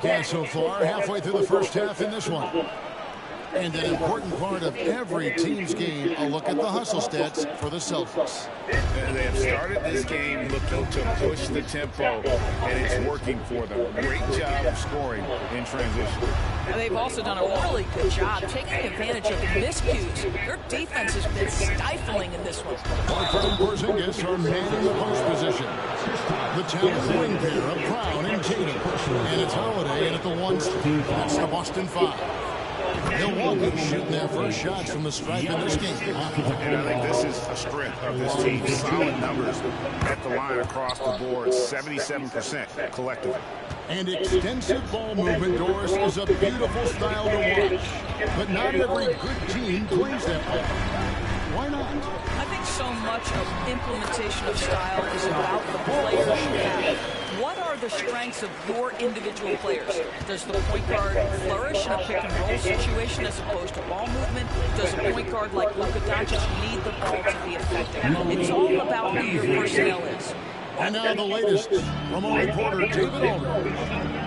broadcast so far, halfway through the first half in this one. And an important part of every team's game, a look at the hustle stats for the Celtics. And they have started this game looking to push the tempo, and it's working for them. Great job of scoring in transition. They've also done a really good job taking advantage of the miscues. Their defense has been stifling in this one. Horford and Porzingis are manning the post position. The talented wing pair of Brown and Tatum. And it's Holiday in at the 1. That's the Boston 5. Milwaukee shooting their first shots from the stripe in this game. And I think this is a strength of this team. Solid numbers at the line across the board, 77% collectively. And extensive ball movement, Doris, is a beautiful style to watch. But not every good team plays that way. Why not? I think so much of implementation of style is about the players you have. What are the strengths of your individual players? Does the point guard flourish in a pick-and-roll situation as opposed to ball movement? Does a point guard like Luka Doncic need the ball to be effective? It's all about who your personnel is. And now the latest from our reporter, David Aldridge.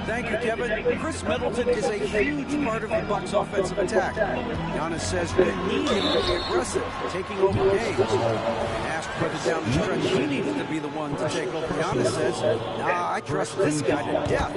Thank you, Kevin. Chris Middleton is a huge part of the Bucks' offensive attack. Giannis says they need him to be aggressive, taking over games. And asked whether down the stretch he needed to be the one to take over, Giannis says, "Nah, I trust this guy to death.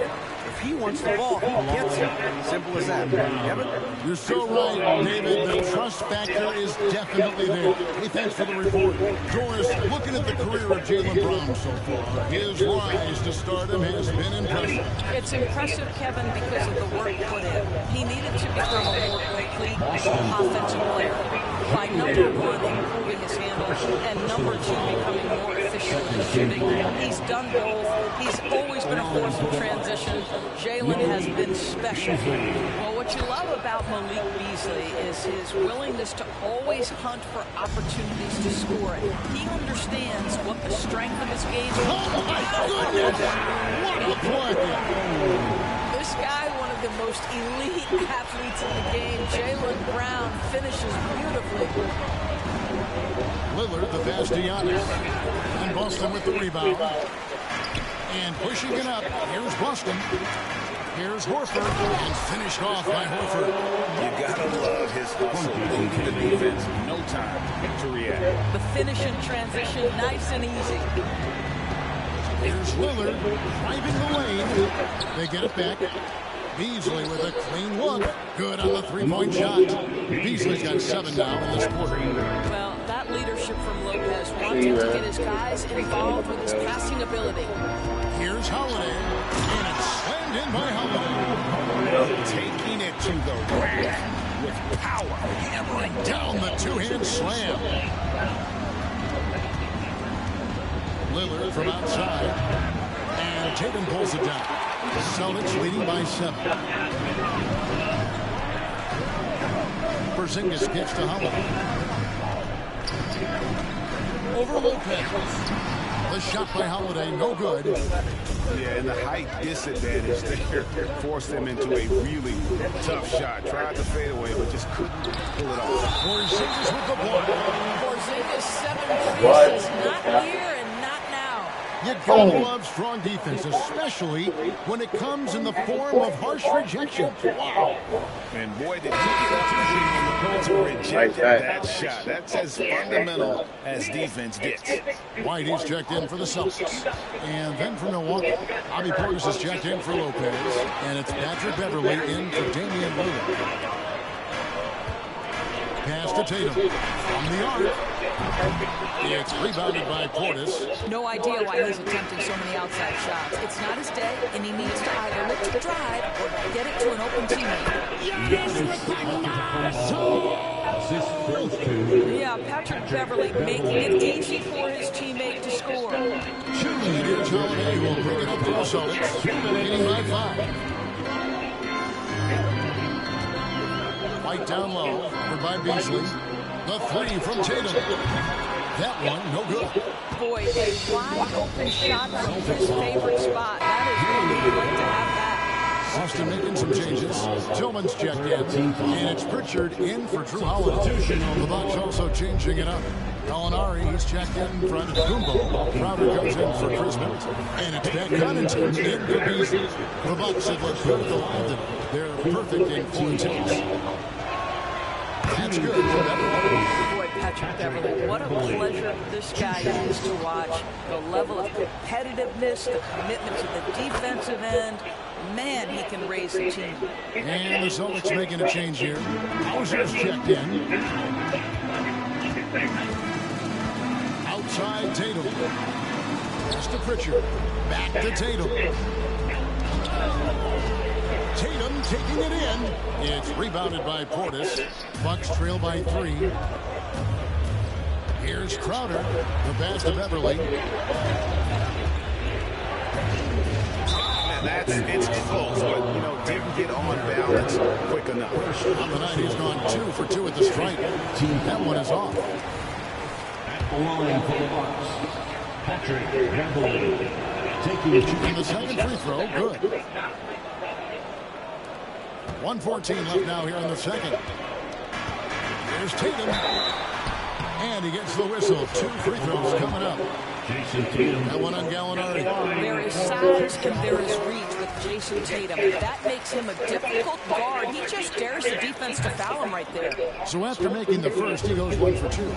If he wants the ball, he gets it. Simple as that." Kevin? You're so right, David. The trust factor is definitely there. Hey, thanks for the report. Doris, looking at the career of Jaylen Brown so far, his rise to stardom has been impressive. It's impressive, Kevin, because of the work put in. He needed to become a more complete offensive player. By number 1, improving his handle, and number 2, becoming more efficient in shooting. He's done both. He's always been a force in transition. Jaylen has been special. Well, what you love about Malik Beasley is his willingness to always hunt for opportunities to score it. He understands what the strength of his game is. Oh, my goodness! What a play! This guy, one of the most elite athletes in the game, Jaylen Brown, finishes beautifully. Lillard, the pass to Giannis. And Boston with the rebound. And pushing it up, here's Boston. Here's Horford, and finished off by Horford. You gotta love his hustle. Moving the defense, no time to react. The finish in transition, nice and easy. Here's Lillard, driving the lane. They get it back. Beasley with a clean look. Good on the three-point shot. Beasley's got 7 now in this quarter. Well, that leadership from Lopez, wanting to get his guys involved with his passing ability. Here's Holiday, and it's slammed in by Holiday. Taking it to the rack with power. Hammering down the two-hand slam. Lillard from outside. And Tatum pulls it down. The Celtics leading by 7. Porzingis gets to Holiday. Over Lopez. The shot by Holiday, no good. Yeah, and the height disadvantage there forced them into a really tough shot. Tried to fade away, but just couldn't pull it off. Porzingis with the block. Porzingis 7 pieces, not here and not now. You gotta love strong defense, especially when it comes in the form of harsh rejection. Wow. And boy, did he get opportunity to reject that shot. That's as fundamental as defense gets. White is checked in for the Celtics. And then for Milwaukee, Bobby Portis is checked in for Lopez. And it's Patrick Beverley in for Damian Lillard. Pass to Tatum. From the arc. It's rebounded by Portis. No idea why he's attempting so many outside shots. It's not his day, and he needs to either look to drive or get it to an open teammate. Yeah, Patrick Beverley making it easy for his teammate to score. And here's Holiday, who will bring it up to the Celtics. Leading by 5. White down low, over by Beasley. The 3 from Tatum. That one, no good. Boy, a wide open shot from his favorite spot. That is what we'd like to have that. Boston making some changes. Tillman's checked in, and it's Pritchard in for Drew Holiday. The Bucks also changing it up. Gallinari, he's checked in front of Kumbo. Crowder comes in for Chris Middleton. And it's back Connaughton in for Beasley. The Bucks have looked good at the line today. They're perfect in 4 takes. That's good for Beverly. Boy, Patrick Beverly, what a pleasure this guy is to watch. The level of competitiveness, the commitment to the defensive end. Man, he can raise a team. And the Celtics making a change here. Hauser's checked in. Outside Tatum. Pass to Pritchard. Back to Tatum. Tatum taking it in. It's rebounded by Portis. Bucks trail by 3. Here's Crowder. The pass to Beverly. It's close, but, you know, didn't get on balance quick enough. On the night, he's gone 2 for 2 at the stripe. That one is off. At the line for the Bucks, Patrick Beverly taking And the second free throw, good. 1:14 left now here in the second. Here's Tatum. And he gets the whistle. 2 free throws coming up. Jason Tatum. That one on Gallinari. There is size and there is reach with Jason Tatum. That makes him a difficult guard. He just dares the defense to foul him right there. So after making the first, he goes 1 for 2.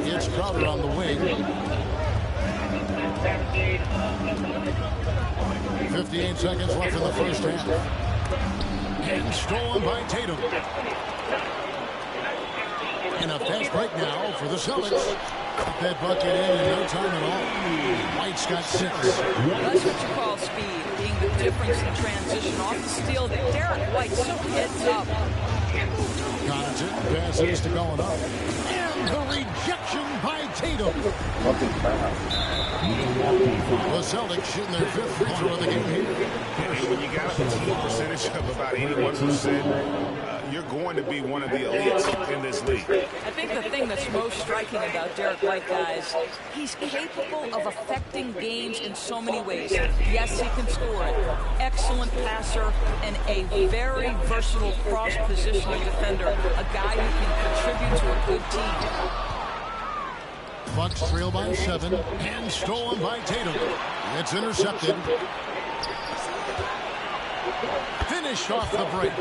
It's Crowder on the wing. 58 seconds left in the first half. And stolen by Tatum. And a fast break now for the Celtics. Put that bucket in no time at all. White's got 6. That's what you call speed, being the difference in transition. Off the steal, Derek White so heads up. Connaughton passes to going up. And the rejection by Tatum. The Celtics shooting their 5th free throw of the game here. When you got a team percentage of about 81%, you're going to be one of the elites in this league. I think the thing that's most striking about Derek White, guys, he's capable of affecting games in so many ways. Yes, he can score it. Excellent passer and a very versatile cross-positioning defender. A guy who can contribute to a good team. Bucks trail by 7 and stolen by Tatum. It's intercepted. Finished off the break.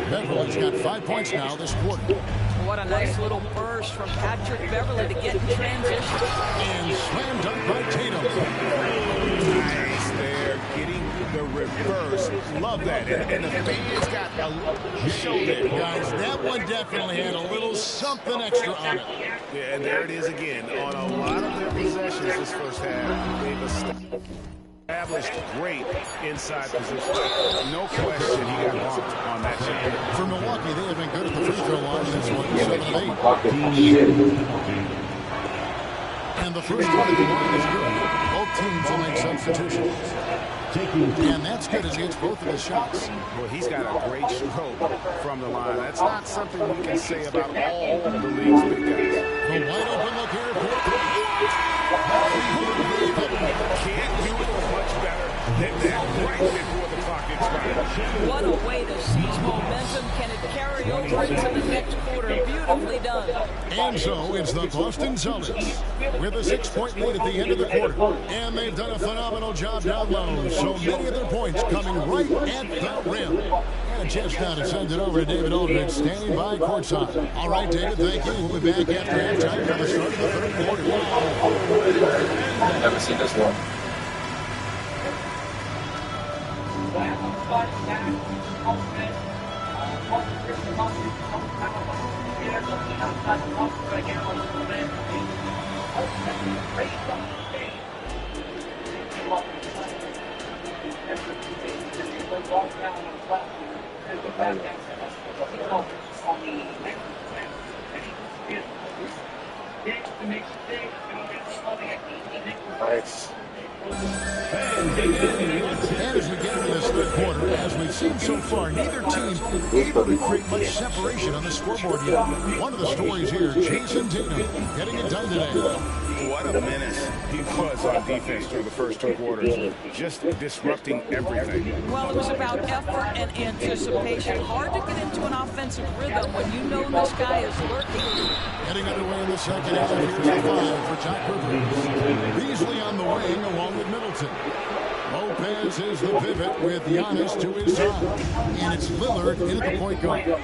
Beverly's got 5 points now this quarter. What a nice little burst from Patrick Beverly to get in transition. And slam dunk by Tatum. Nice there, getting the reverse. Love that. And the fans got a show there. Guys, that one definitely had a little something extra on it. Yeah, and there it is again. On a lot of their possessions this first half, they've established great inside position. No question he got bumped on that shot. For Milwaukee, they have been good at the free throw line. This one, 7 of 8. And the first one at the line is good. Both teams will make substitutions. And that's good as he hits both of his shots. Well, he's got a great stroke from the line. That's not something we can say about all the league's big guys. The wide open look here. Can't do it much better than that right before the clock expires. What a way to seize momentum. Can it carry over into the next quarter? Beautifully done. And so it's the Boston Celtics with a 6-point lead at the end of the quarter. And they've done a phenomenal job down low. So many of their points coming right at the rim. And a chance now to send it over to David Aldridge, standing by courtside. All right, David, thank you. We'll be back after halftime for the start of the third quarter. Never seen this one. Nice. And as we get into this third quarter, as we've seen so far, neither team able to create much separation on the scoreboard yet. One of the stories here, Jason Tatum getting it done today. What What a menace he was on defense through the first 2 quarters, just disrupting everything. Well, it was about effort and anticipation. Hard to get into an offensive rhythm when you know this guy is lurking. Getting underway in the second half. Here's the 5 for Jack Rivers. Beasley on the wing along with Middleton. Lopez is the pivot with Giannis to his side. And it's Lillard in at the point guard.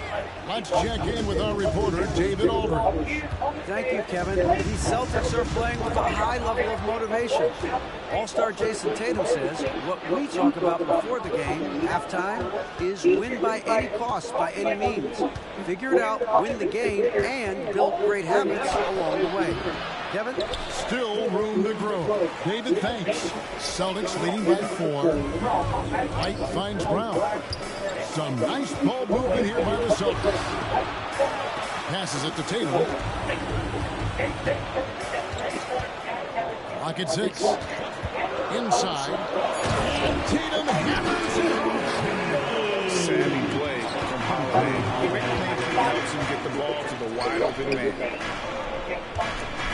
Let's check in with our reporter, David Aldridge. Thank you, Kevin. These Celtics are playing with a high level of motivation. All-star Jason Tatum says what we talk about before the game, halftime, is win by any cost, by any means. Figure it out, win the game, and build great habits along the way. Kevin? Still room to grow. David, thanks. Celtics leading by 4. White finds Brown. Some nice ball movement here by the Celtics. Passes it to Tatum. Lock at 6. Inside. And Tatum hammers it. Savvy play from Holiday. Quick thinking helps him get the ball to the wide open man.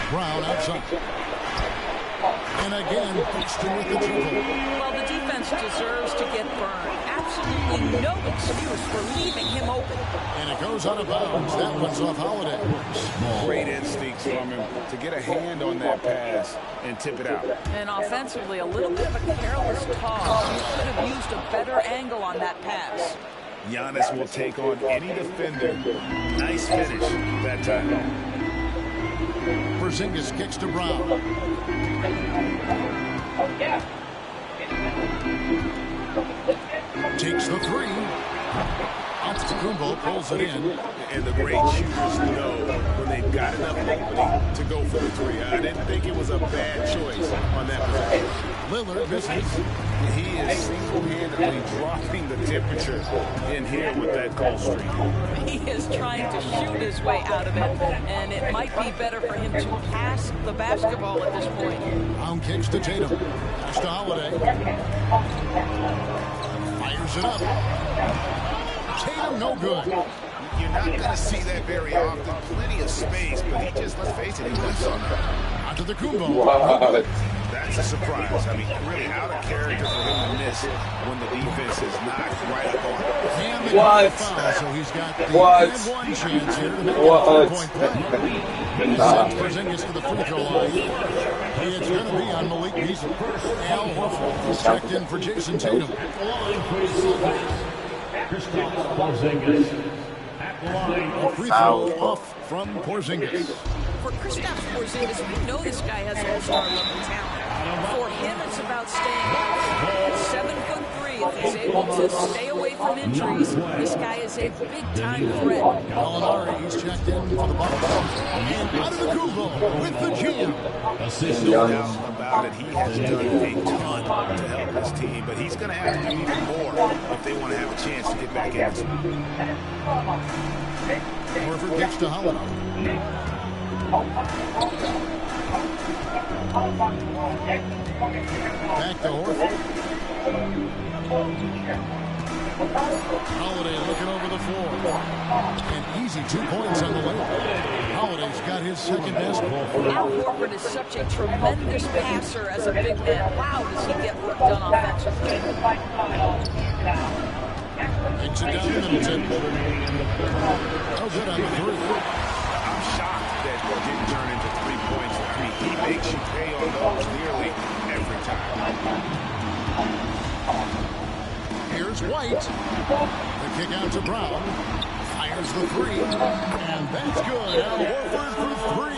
Brown outside. And again, Houston with the triple. Well, the defense deserves to get burned. Absolutely no excuse for leaving him open. And it goes out of bounds. That one's off Holiday. Great instincts from him to get a hand on that pass and tip it out. And offensively, a little bit of a careless toss. He could have used a better angle on that pass. Giannis will take on any defender. Nice finish that time. Porzingis kicks to Brown. Takes the 3. Antetokounmpo pulls it in. And the great shooters know when they've got enough opening to go for the 3. I didn't think it was a bad choice on that possession. Lillard misses. He is single-handedly dropping the temperature in here with that call streak. He is trying to shoot his way out of it, and it might be better for him to pass the basketball at this point. Brown kicks to Tatum. Pass to Holiday. Fires it up. Tatum no good. You're not going to see that very often. Plenty of space, but he just, let's face it, he whips on that. Onto the Kumbo. What? That's a surprise. I mean, really out of character for him to miss when the defense is not right up on him. And the guy foul, so he's got the and one chance here to make it a 3-point play. He sends Porzingis to the free throw line. It's going to be on Malik Beasley. Al Horford is checked in for Jason Tatum. Kristaps Porzingis at the line. A free throw off from Porzingis. For Kristaps Porzingis, we know this guy has all-star level talent. For him, it's about staying healthy. 7'3". If he's able to stay away from injuries, this guy is a big-time threat. Gallinari, he's checked in for the Bucks. And out of the Kubo with the jam. No doubt about it. He has done a ton to help his team, but he's going to have to do even more if they want to have a chance to get back into it. Horford kicks to Holiday. Back to Horford. Holiday looking over the floor. And easy 2 points on the layup. Holiday's got his second basketball for Al Horford is such a tremendous passer as a big man. Wow, does he get work done offensively. Takes it down Middleton. Oh, good on the 3. I'm shocked that it didn't turn into 3 points. I mean, he makes you pay on those nearly every time. Here's White. The kick out to Brown. Fires the 3. And that's good. Al Horford for 3.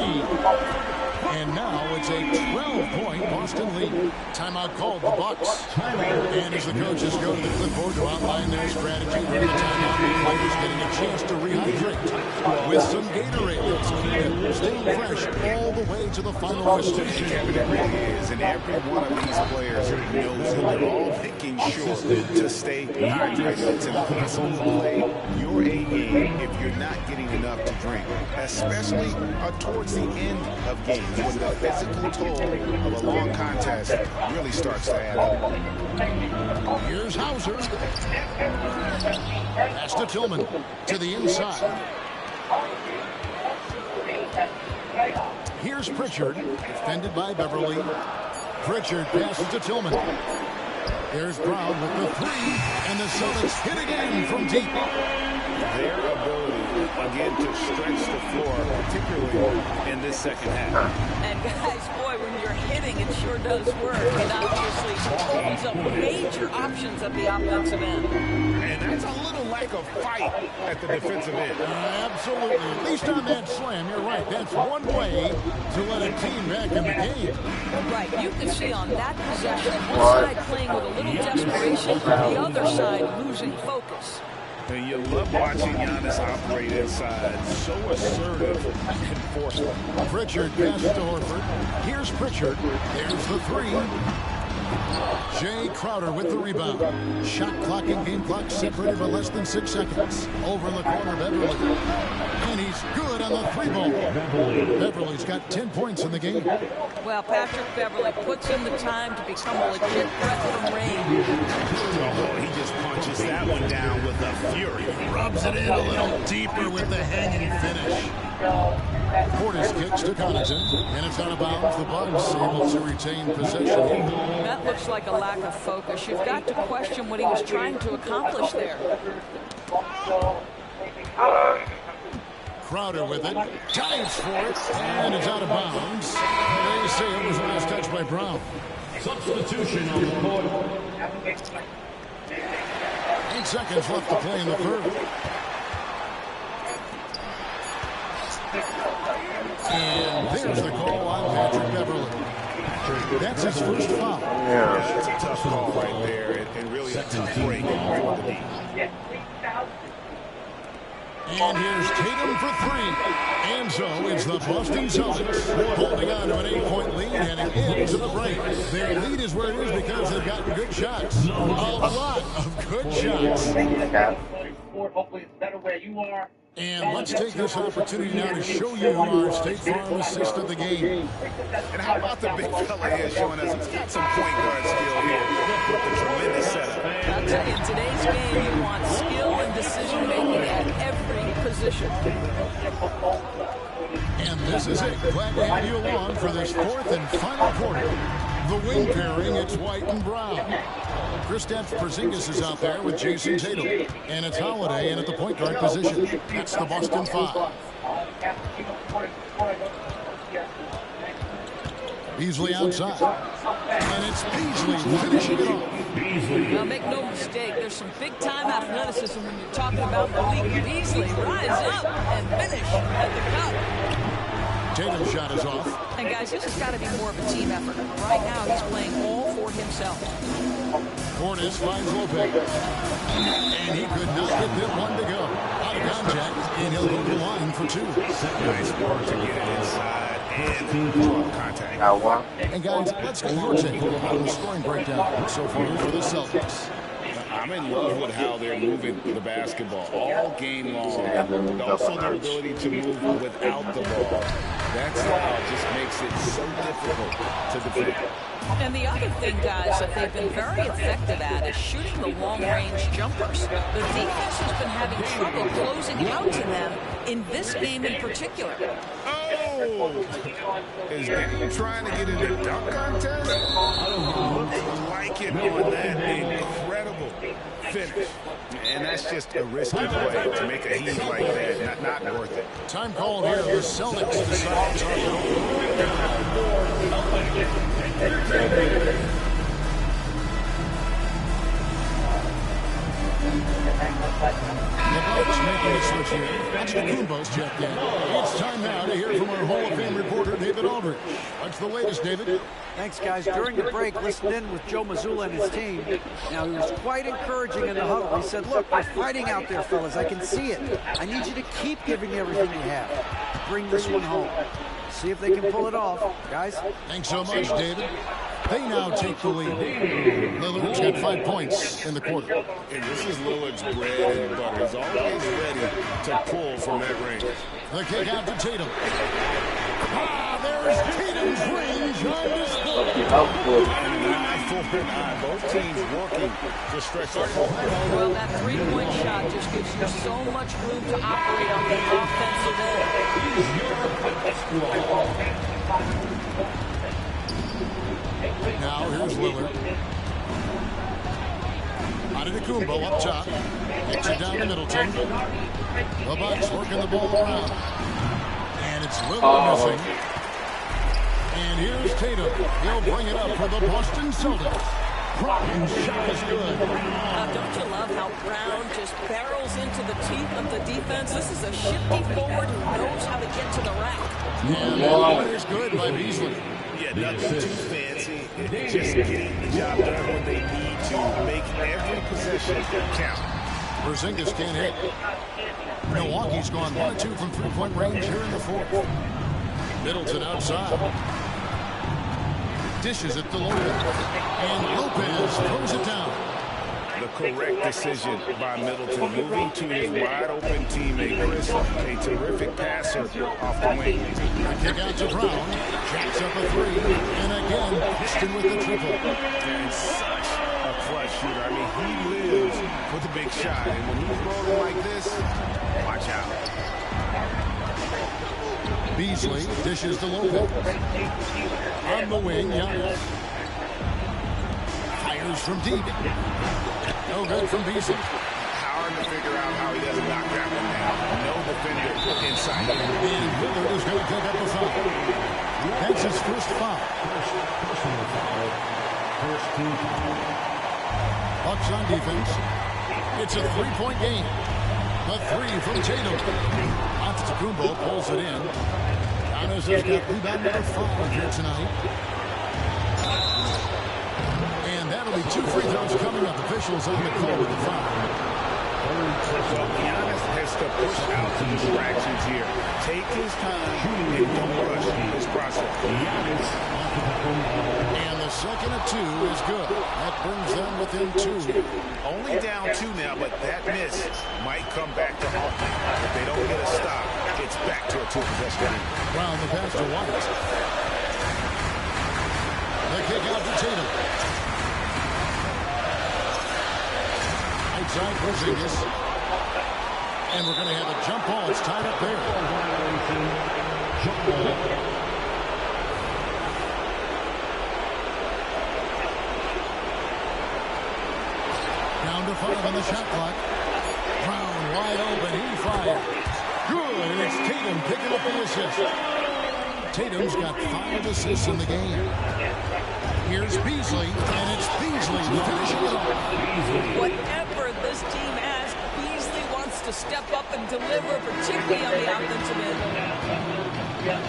And now it's a 12-point Boston lead. Timeout called the Bucks. And as the coaches go to the clipboard to outline their strategy during the timeout, the players getting a chance to rehydrate with some Gatorade. Let's keep them staying fresh all the way to the final whistle. Kevin, it really is, and every one of these players knows it. They're all making sure to stay hydrated. It's impossible to play your A game if you're not getting enough to drink, especially towards the end of games when the physical toll of a long contest really starts to add up. Here's Hauser. Pass to Tillman to the inside. Here's Pritchard, defended by Beverly. Pritchard passes to Tillman. There's Brown with the three, and the Celtics hit again from deep. Their ability, again, to stretch the floor, particularly in this second half. And guys, boy, when you're hitting, it sure does work. It obviously opens up major options at the offensive end. And that's a little lack of fight at the defensive end. Absolutely. At least on that slam, you're right. That's one way to let a team back in the game. Right, you can see on that possession, one side playing with a little desperation, the other side losing focus. And you love watching Giannis operate inside. So assertive and forceful. Pritchard passes to Horford. Here's Pritchard. There's the three. Jay Crowder with the rebound. Shot clock and game clock separated by less than 6 seconds. Over in the corner, Beverly. And he's good on the three ball. Beverly's got 10 points in the game. Well, Patrick Beverly puts in the time to become a legit threat from range. Oh, he just punches that one down with a fury. Rubs it in a little deeper with the hanging finish. Portis kicks to Connaughton, and it's out of bounds. The Bucks able to retain possession. That looks like a lack of focus. You've got to question what he was trying to accomplish there. Crowder with it, dives for it, and it's out of bounds. They say it was last touched by Brown. Substitution on the court. 8 seconds left to play in the third. And there's the call on Patrick Beverly. That's his first foul. Yeah, that's a tough call right there, and really a tough break for the D. And here's Tatum for three. And so it's the Boston Celtics holding on to an 8-point lead heading into the break. Their lead is where it is because they've gotten good shots. A lot of good shots. Hopefully it's better where you are. And let's take this opportunity now to show you our State Farm assist of the game. And how about the big fella here showing us he's got some point guard skill here with the tremendous setup. I'll tell you, in today's game, you want skill and decision-making at every position. And this is it. Glad to have you along for this fourth and final quarter. The wing pairing, it's White and Brown. Kristaps Porzingis is out there with Jason Tatum. And it's Holiday in at the point guard position. That's the Boston Five. Beasley outside. And it's Beasley finishing it off. Now, make no mistake, there's some big-time athleticism when you're talking about the league. Beasley, rise up and finish at the cup. Tatum's shot is off. And, guys, this has got to be more of a team effort. Right now, he's playing all for himself. Portis finds Lopez. And he could not get that one to go. Out of contact, and he'll go to the line for two. Nice work to get it inside and contact. And guys, let's get your take on the scoring breakdown so far for the Celtics. I'm in love with how they're moving the basketball all game long, but also their ability to move without the ball. That style just makes it so difficult to defend. And the other thing, guys, that they've been very effective at is shooting the long-range jumpers. The defense has been having trouble closing out to them in this game in particular. Oh! Is Dayton trying to get in a dunk contest? Like it on that incredible finish. And that's just a risky play to make a heave like that. Not worth it. Time called here. The Celtics decide to talk it The Bucks making a switch here. Antetokounmpo's checked in. It's time now to hear from our Hall of Fame reporter, David Aldridge. What's the latest, David? Thanks, guys. During the break, listened in with Joe Mazzulla and his team. Now, he was quite encouraging in the huddle. He said, look, we're fighting out there, fellas. I can see it. I need you to keep giving everything you have. Bring this one home. See if they can pull it off. Guys? Thanks so much, David. They now take the lead. Lillard's got 5 points in the quarter. And this is Lillard's bread and butter. He's always ready to pull from that range. The kick out to Tatum. There's Tatum's range on display. And before an eye. Both teams working to stretch the floor. Well, that three-point shot just gives you so much room to operate on the offensive end. Now here's Lillard. Antetokounmpo up top. Kicks it down to Middleton. The Bucks working the ball around. And it's Lillard missing. And here's Tatum. He'll bring it up for the Boston Celtics. Brown's shot is good. Don't you love how Brown just barrels into the teeth of the defense? This is a shifty forward who knows how to get to the rack. And that one is good by Beasley. Yeah, nothing too fancy. Just getting the job done when they need to. Make every possession count. Porzingis can't hit. Milwaukee's gone 1-2 from three-point range here in the fourth. Middleton outside. Dishes it to Lopez. And Lopez throws it down. The correct decision by Middleton, moving to his wide-open teammate, Chris. A terrific passer off the wing. Kick out to Brown. Jacks up a three. And again, Houston with the triple. And such a clutch shooter. I mean, he lives for the big shot. And when he's rolling like this, watch out. Beasley dishes to Lopez. On the wing, Giannis. Fires from deep. No good from Beasley. Hard to figure out how he doesn't knock that one down. No defender inside. And Lillard is going to pick up a foul. That's his first foul. Bucks on defense. It's a three-point game. The three from Tatum. Antetokounmpo pulls it in. Giannis has got rebound number 5 here tonight. And that'll be 2 free throws coming up. Officials on the call with the foul. Well, Giannis has to push out the distractions here. Take his time and don't rush this process. And the second of 2 is good. That brings them within 2. Only down 2 now, but that miss might come back to haunt them. If they don't get a stop, it's back to a 2-possession game. Brown the pass to White. The kick out to Tatum. Outside Porzingis. And we're going to have a jump ball. It's tied up there. Down to 5 on the shot clock. Brown wide open. He fires. Good. And it's Tatum picking up the assist. Tatum's got 5 assists in the game. Here's Beasley. And it's Beasley finishing it off. Whatever this team asks, Beasley wants to step up and deliver, particularly on the offensive end.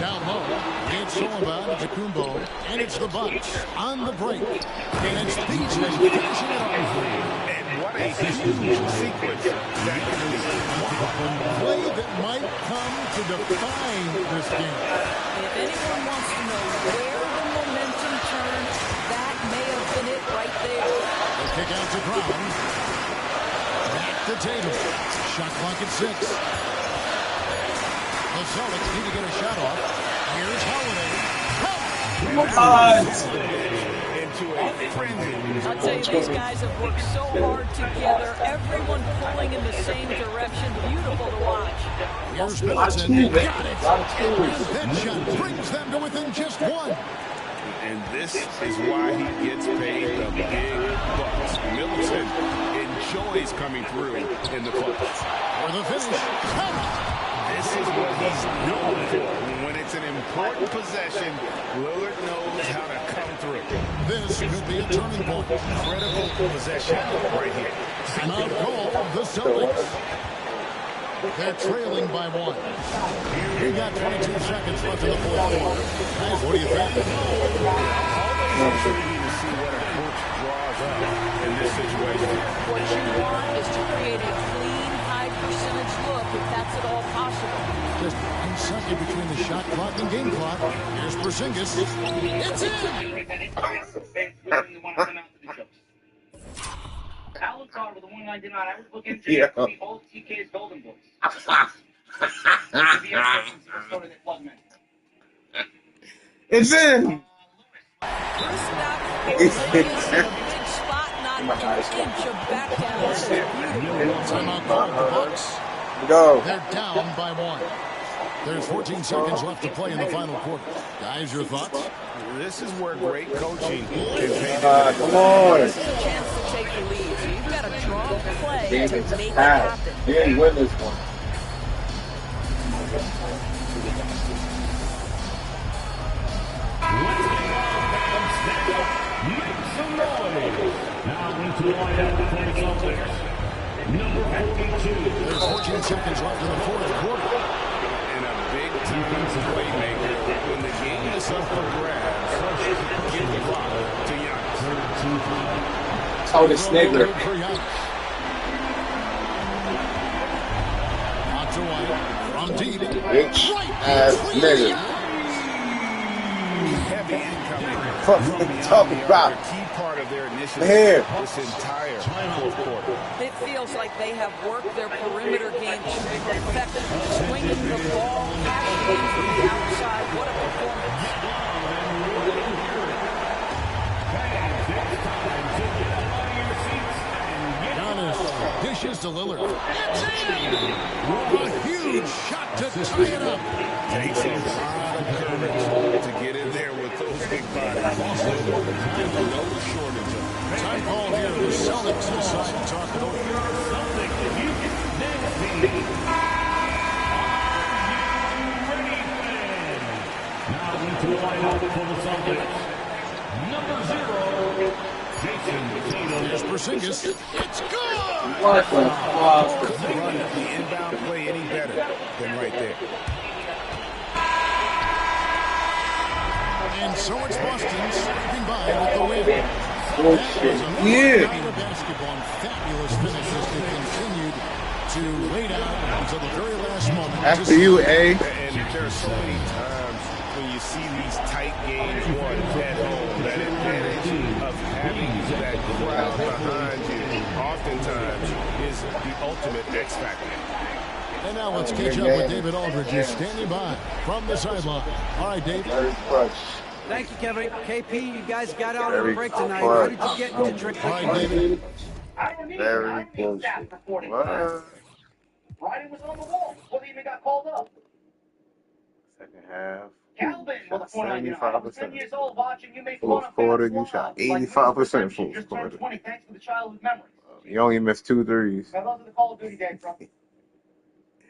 Down low, it's Antetokounmpo, and it's the Bucks on the break. And it's Beasley finishing it off. And what a huge sequence that could be. Play that might come to define this game. If anyone wants to know where the momentum turned, that may have been it right there. The kick out to Brown. Back to Tatum. Shot clock at 6. The Celtics need to get a shot off. Here's Holiday. Into a frenzy. I'll tell you, these guys have worked so hard together. Everyone pulling in the same direction. Beautiful to watch. Here's Middleton. Got it. And that shot brings them to within just 1. And this is why he gets paid the big bucks. Middleton enjoys coming through in the clutch. For the finish. This is what he's known for. When it's an important possession, Lillard knows how to come through. This could be a turning point. Critical possession right here. Timeout call, the Celtics. They're trailing by 1. We got 22 seconds left in the fourth quarter. Guys, what do you think? Always intriguing to see what a coach draws up in this situation. What you want is to create a clean, high-percentage look if that's at all possible. Just 1 second between the shot clock and game clock. Here's Porzingis. It's in! Alex on with the 199. I was looking to the old TK's Golden Books. It's in. Chris Baptist is in a big spot, not an inch of back down. That's beautiful. Timeout called the Bucks. Go. They're down by 1. There's 14 seconds left to play in the final quarter. Guys, your thoughts? This is where great coaching can pay Come on. This is a chance to take the lead. So you've got to draw the play to make it Pass. happen. You ain't win this one. Now into the lineup for the Celtics. Number 42. There's 14 seconds left in the fourth quarter. And a big-time playmaker when the game is up for grabs. Give the rock to Giannis. Oh, the snigger. Out to White. From deep. Bitch Right ass between nigga. the eyes. Heavy incoming. Fuck you talking about? A key part of their initiative Here. this entire fourth quarter. It feels like they have worked their perimeter game to perfection. Swinging the ball, cashing in from the outside. What a performance. Giannis dishes to Lillard. It's in! A huge shot to tie it up. Takes a lot of courage to get in there with those big bodies. There's no shortage of them. Time call here. The Celtics decide to talk it over. Now into the lineup for the Celtics. Number 0, Jason Tatum. Here's Porzingis. It's good! What the fuck? Couldn't run the inbound play any better than right there. And so it's Boston scraping by with the win. Bullshit. That was a Yeah. night of basketball and fabulous finish as they continued to wait out until the very last moment. After you, A. And there are so many times when you see these tight games won at home, that advantage of having that crowd behind you oftentimes is the ultimate X factor. And now let's catch up with David Aldridge, who's standing by from the sideline. All right, Dave. Very clutch. Thank you, Kevin. KP, you guys got out on Very the break tonight. clutch. How did you get into trick? All right, David. I don't need Very that bullshit. reporting. What? Writing was on the wall before they even got called up. Second half. Calvin, well, the 499. I was 10 75%. years old watching you make fun Fourth of quarter, fans you live. shot Like, 85% you fourth just quarter. turned 20. Thanks for the childhood memories. You only missed 2 threes. Now, those are the Call of Duty days, bro.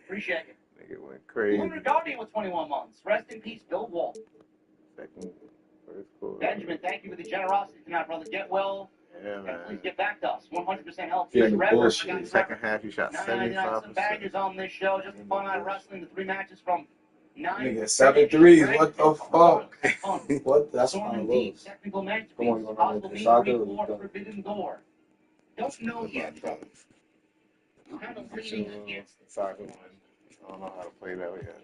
Appreciate it. Nigga went crazy. Lunar Guardian with 21 months. Rest in peace, Bill Wall. Second, first quarter. Benjamin, thank you for the generosity tonight, brother. Get well. Yeah, And please man. get back to us. 100% help. Yeah, Forever. bullshit. Forgotten Second forever. half, you shot 999 some 75%. baggers on this show. Just a fun night of wrestling. The 3 matches from 9. Nigga, 7 threes. What the fuck? Fun. What? That's Storm my indeed. rules. Technical match. Come on, you wanna Possible go to meet soccer or 3-4 you Forbidden Door. Don't know yet. Kind of leading against. Soccer one. I don't know how to play that yet.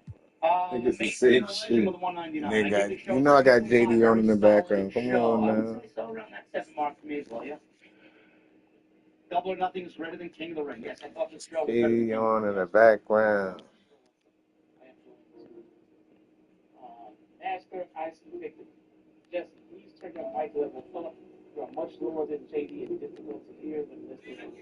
Think it's the Mason same Legend shit. with a 199. Nigga, I give the show you know I got 61 JD on in the very background. Come solid show. on I now. would say so around that 7 mark for me as well, yeah. Double or Nothing is better than King of the Ring. Yes, I thought this show was better than JD King on in the background. Asper, I picked it. Jesse, please turn your mic level up. You are much lower than JD and difficult to hear when listening.